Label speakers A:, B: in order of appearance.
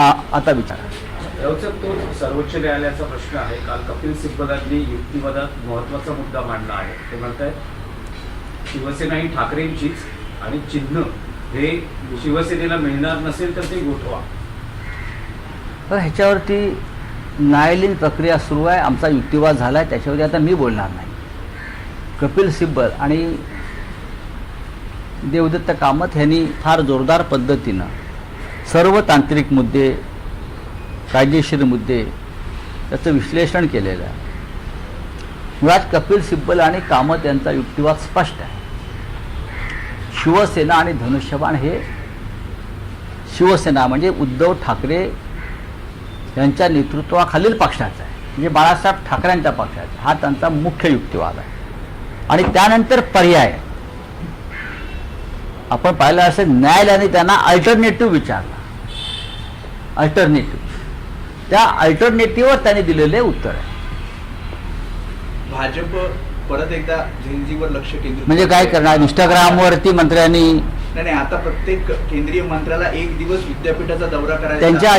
A: आता विचारा.
B: तो सर्वोच्च न्यायालयाचा प्रश्न आहे. काल कपिल सिब्बलांनी युक्तिवादात महत्वाचा मुद्दा मांडला आहे. ते म्हणतात शिवसेना ही ठाकरेंचीच आणि चिन्ह हे शिवसेनेला मिळणार नसेल तर ते गोठवा.
A: तर ह्याच्यावरती न्यायालयीन प्रक्रिया सुरू आहे. आमचा युक्तिवाद झाला आहे, त्याच्यावरती आता मी बोलणार नाही. कपिल सिब्बल आणि देवदत्त कामत यांनी फार जोरदार पद्धतीनं सर्व तांत्रिक मुद्दे, कायदेशीर मुद्दे त्याचं विश्लेषण केलेलं आहे. मुळात कपिल सिब्बल आणि कामत यांचा युक्तिवाद स्पष्ट आहे. शिवसेना आणि धनुष्यबाण हे शिवसेना म्हणजे उद्धव ठाकरे यांच्या नेतृत्वाखालील पक्षाचा आहे, म्हणजे बाळासाहेब ठाकरेंच्या पक्षाचा. हा त्यांचा मुख्य युक्तिवाद आहे. आणि त्यानंतर पर्याय आपण पाहिलं असेल, न्यायालयाने त्यांना अल्टरनेटिव्ह विचारला. अल्टरनेटिव्ह, त्या अल्टरनेटिव्हवर त्यांनी दिलेले उत्तर आहे.
C: भाजप परत एकदा झेंझीवर लक्ष केंद्रित
A: म्हणजे काय करणार? इंस्टाग्रामवरती मंत्र्यांनी
C: नाही, आता प्रत्येक केंद्रीय मंत्र्याला एक दिवस विद्यापीठाचा दौरा करायचा.
A: त्यांच्या